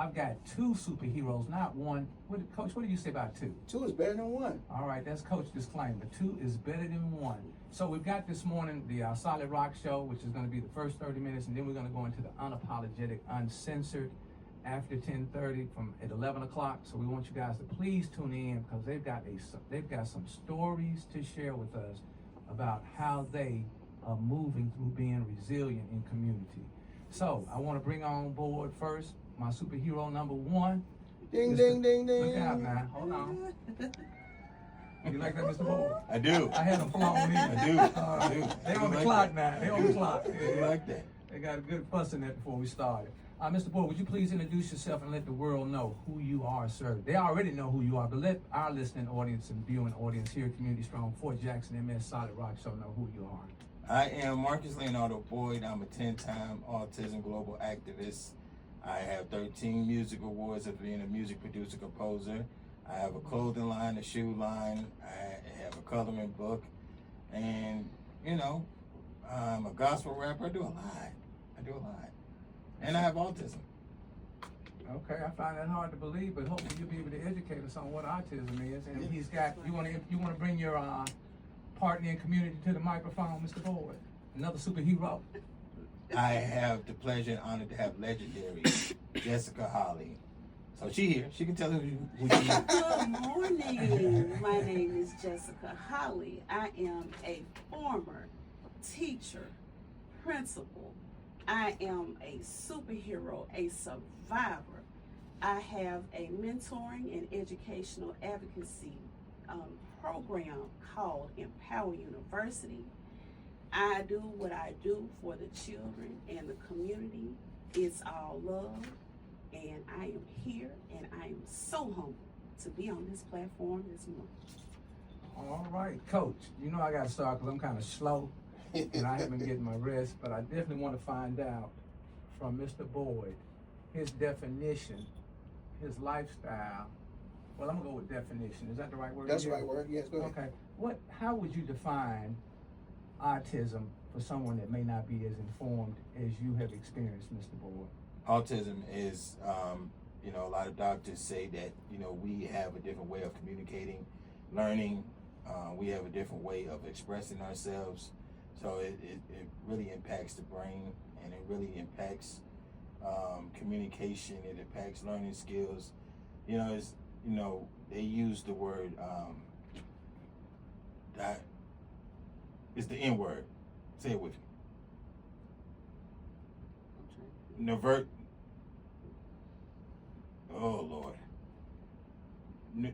I've got two superheroes, not one. Coach, what do you say about two? Two is better than one. All right, that's Coach disclaimer. Two is better than one. So we've got this morning the Solid Rock Show, which is going to be the first 30 minutes, and then we're going to go into the unapologetic, uncensored after 10:30 from at 11 o'clock. So we want you guys to please tune in because they've got some stories to share with us about how they are moving through being resilient in community. So I want to bring on board first my superhero number one. Ding, ding, ding, ding. Look out now. Hold on. You like that, Mr. Boyd? I do. I had them flown in. I do. I do. They on the clock now. They on the clock. I like that. They got a good fuss in that before we started. Mr. Boyd, would you please introduce yourself and let the world know who you are, sir? They already know who you are, but let our listening audience and viewing audience here at Community Strong Fort Jackson MS Solid Rock Show know who you are. I am Marcus Leonardo Boyd. I'm a 10-time autism global activist. I have 13 music awards of being a music producer composer. I have a clothing line, a shoe line. I have a coloring book, and I'm a gospel rapper. I do a lot, and I have autism. Okay, I find that hard to believe, but hopefully you'll be able to educate us on what autism is. And he's got. You want to bring your partner in community to the microphone, Mr. Boyd. Another superhero. I have the pleasure and honor to have legendary Jessica Holly. So she here. She can tell who she is. Good morning. My name is Jessica Holly. I am a former teacher, principal. I am a superhero, a survivor. I have a mentoring and educational advocacy program called YOUniversity. I do what I do for the children and the community. It's all love, and I am here, and I am so humbled to be on this platform this morning. All right, Coach. You know I got to start because I'm kind of slow, and I haven't been getting my rest, but I definitely want to find out from Mr. Boyd his definition, his lifestyle. Well, I'm going to go with definition. Is that the right word? That's the right word. Yes, go ahead. Okay. How would you define autism for someone that may not be as informed as you have experienced, Mr. Boyd? Autism is, a lot of doctors say that, we have a different way of communicating, learning. We have a different way of expressing ourselves. So it really impacts the brain, and it really impacts communication. It impacts learning skills. They use the word, that it's the N word. Say it with me. Nevert. Oh Lord.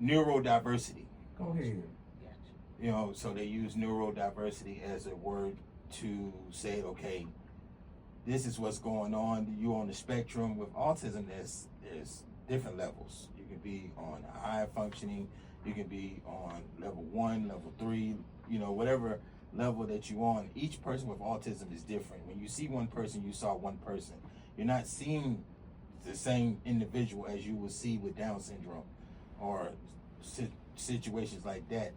Neurodiversity. Go ahead. So they use neurodiversity as a word to say, okay, this is what's going on. You're on the spectrum. With autism, there's different levels. You can be on high functioning. You can be on level 1, level 3. Whatever level that you're on. Each person with autism is different. When you see one person, you saw one person. You're not seeing the same individual as you would see with Down syndrome or situations like that.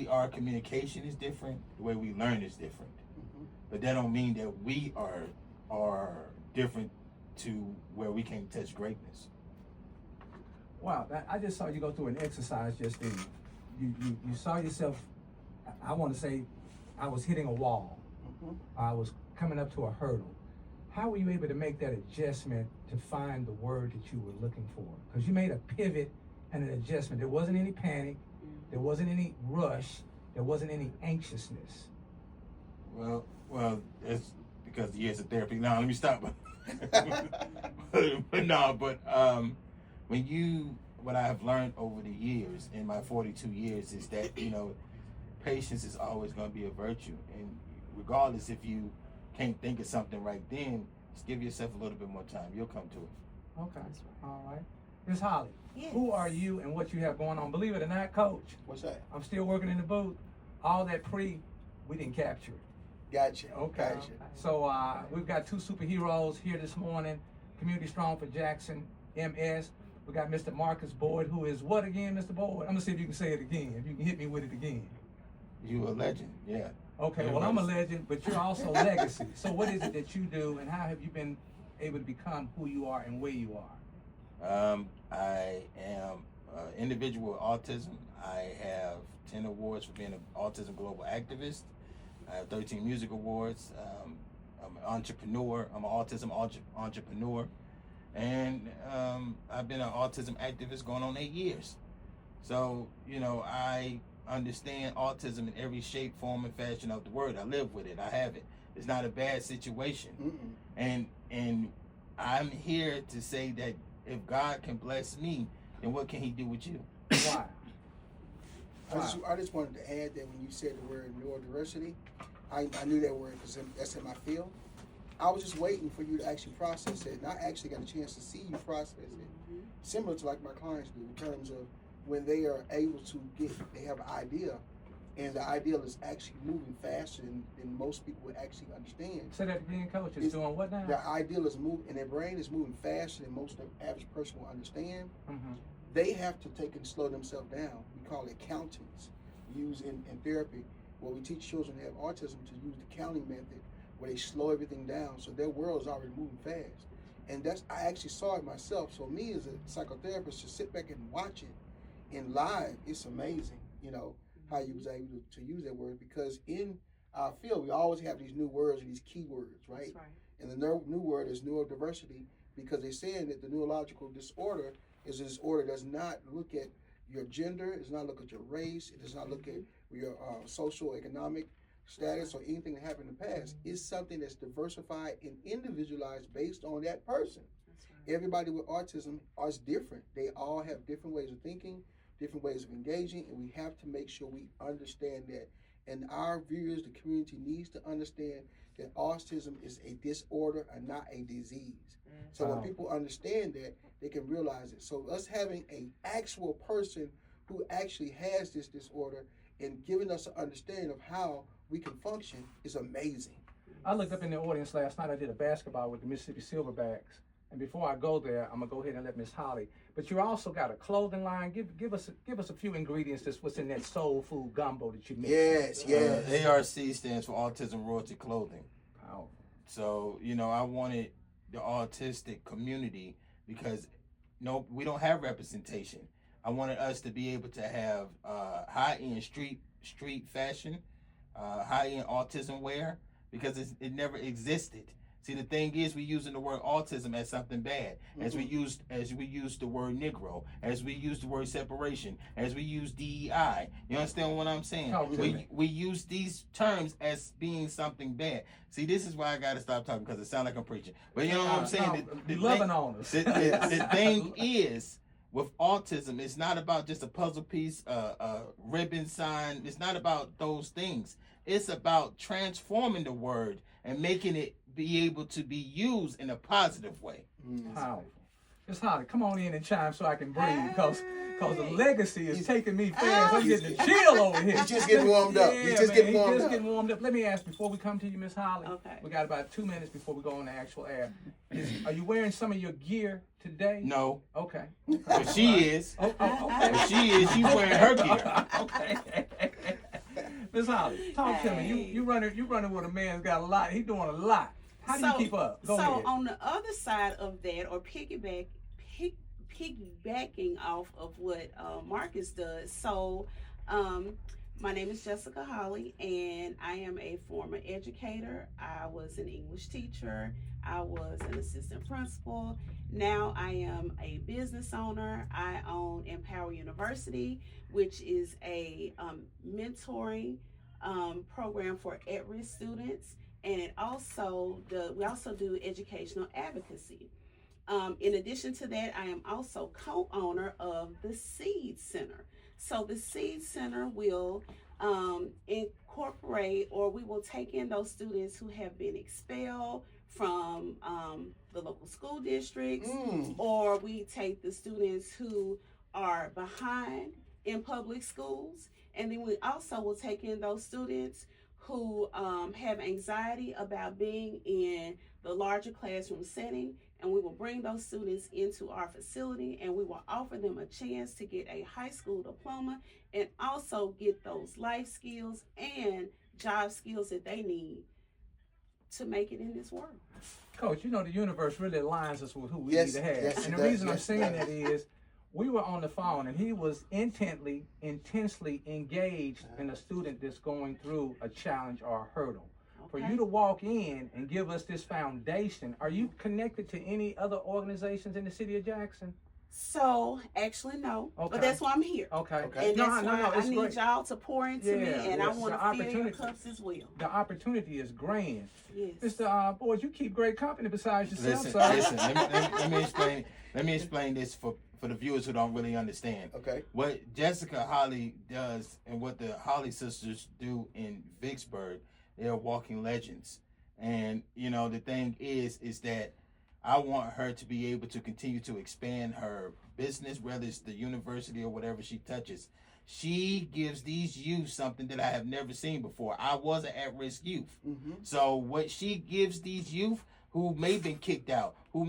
Our communication is different. The way we learn is different. Mm-hmm. But that don't mean that we are different to where we can't touch greatness. Wow, I just saw you go through an exercise just then. You saw yourself, I want to say, I was hitting a wall. Mm-hmm. I was coming up to a hurdle. How were you able to make that adjustment to find the word that you were looking for? Because you made a pivot and an adjustment. There wasn't any panic. There wasn't any rush. There wasn't any anxiousness. Well, it's because the years of therapy. Now, let me stop. What I have learned over the years, in my 42 years, is that, patience is always going to be a virtue. And regardless if you can't think of something right then, just give yourself a little bit more time. You'll come to it. Okay. All right. Ms. Holly, Yes. Who are you and what you have going on? Believe it or not, Coach, What's that? I'm still working in the booth. All that we didn't capture it. Gotcha. Okay. Gotcha. So we've got two superheroes here this morning. Community Strong for Jackson, MS. We got Mr. Marcus Boyd, who is what again, Mr. Boyd? I'm gonna see if you can say it again. If you can hit me with it again. You a legend, yeah. Okay, well, I'm a legend, but you're also legacy. So what is it that you do, and how have you been able to become who you are and where you are? I am an individual with autism. I have 10 awards for being an autism global activist. I have 13 music awards. I'm an entrepreneur. I'm an autism entrepreneur. And I've been an autism activist going on 8 years. So, I understand autism in every shape, form, and fashion of the word. I live with it. I have it. It's not a bad situation. And I'm here to say that if God can bless me, then what can he do with you? Why? I just wanted to add that when you said the word neurodiversity, I knew that word because that's in my field. I was just waiting for you to actually process it, and I actually got a chance to see you process it, similar to like my clients do in terms of when they are able to they have an idea, and the ideal is actually moving faster than most people would actually understand. Say that again, Coach. It's doing what now? The ideal is moving, and their brain is moving faster than most of the average person will understand. Mm-hmm. They have to take and slow themselves down. We call it countings. Used in therapy, where we teach children who have autism to use the counting method, where they slow everything down so their world is already moving fast. And I actually saw it myself. So me as a psychotherapist to sit back and watch it in live, it's amazing, how you was able to use that word, because in our field, we always have these new words or these key words, right? That's right. And the new word is neurodiversity, because they're saying that the neurological disorder is a disorder that does not look at your gender, it does not look at your race, it does not look at your social, economic status or anything that happened in the past. It's something that's diversified and individualized based on that person. Right. Everybody with autism is different. They all have different ways of thinking, different ways of engaging, and we have to make sure we understand that. And our viewers, the community, needs to understand that autism is a disorder and not a disease. So when people understand that, they can realize it. So us having an actual person who actually has this disorder and giving us an understanding of how we can function is amazing. I looked up in the audience last night. I did a basketball with the Mississippi Silverbacks. And before I go there, I'm gonna go ahead and let Miss Holly. But you also got a clothing line. Give us a few ingredients. That's what's in that soul food gumbo that you made. Yes. ARC stands for Autism Royalty Clothing. Powerful. So I wanted the autistic community, because we don't have representation. I wanted us to be able to have high-end street fashion, high-end autism wear, because it never existed. See, the thing is, we're using the word autism as something bad, as we use the word Negro, as we use the word separation, as we use DEI. You understand what I'm saying? We use these terms as being something bad. See, this is why I got to stop talking, because it sounds like I'm preaching. But you know what I'm saying? The thing is, with autism, it's not about just a puzzle piece, a ribbon sign. It's not about those things. It's about transforming the word and making it be able to be used in a positive way. Powerful. Miss Holly, come on in and chime so I can breathe, because the legacy is taking me fast. I'm getting the chill over here. He's just getting warmed up. He's just getting warmed up. Let me ask, before we come to you, Miss Holly. Okay. We got about 2 minutes before we go on the actual air. Are you wearing some of your gear today? No. Okay. But she is. Okay. But she is. She's wearing her gear. Okay. Miss Holly, talk to me. You running with a man who's got a lot. He's doing a lot. How do you keep up? Go ahead. On the other side of that, or piggybacking off of what Marcus does. So, my name is Jessica Holly, and I am a former educator. I was an English teacher. I was an assistant principal. Now I am a business owner. I own YOUniversity, which is a mentoring program for at-risk students. And we also do educational advocacy. In addition to that, I am also co-owner of the Seed Center. So the Seed Center will incorporate, or we will take in those students who have been expelled from the local school districts, or we take the students who are behind in public schools, and then we also will take in those students who have anxiety about being in the larger classroom setting, and we will bring those students into our facility, and we will offer them a chance to get a high school diploma and also get those life skills and job skills that they need to make it in this world. Coach, you know the universe really aligns us with who we Yes, need to have. yes, and it the does, reason I'm yes, it saying does. that is we were on the phone and he was intensely engaged in a student that's going through a challenge or a hurdle. For Okay. you to walk in and give us this foundation, are you connected to any other organizations in the city of Jackson? So actually no, Okay. but that's why I'm here. Okay. Okay. And that's why I it's need great. y'all to pour into me, Yeah, and I yes, want the to fill your opportunity. cups as well. The opportunity is grand. Yes. Mr. Boys, you keep great company besides yourself, Listen, sir. listen. Let me explain. Let me explain this for the viewers who don't really understand. Okay. What Jessica Holly does and what the Holly sisters do in Vicksburg, they are walking legends. And you know the thing is that I want her to be able to continue to expand her business, whether it's the university or whatever she touches. She gives these youth something that I have never seen before. I was an at-risk youth. Mm-hmm. So what she gives these youth who may have been kicked out, who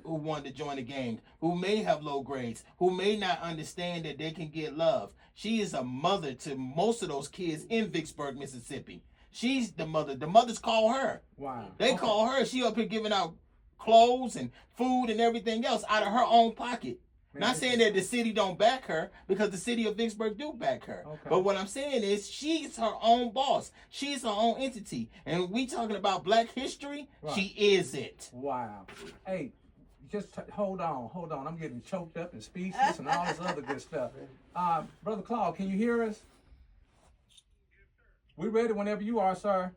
wanted to join the game, who may have low grades, who may not understand that they can get love. She is a mother to most of those kids in Vicksburg, Mississippi. She's the mother. The mothers call her. Wow. They call her. She up here giving out clothes and food and everything else out of her own pocket. Man, Not saying that the city don't back her, because the city of Vicksburg do back her. Okay. But what I'm saying is she's her own boss. She's her own entity. And we talking about Black history, Right. she is it. Wow. Hey, just hold on. I'm getting choked up and speechless and all this other good stuff. Brother Claude, can you hear us? We ready whenever you are, sir.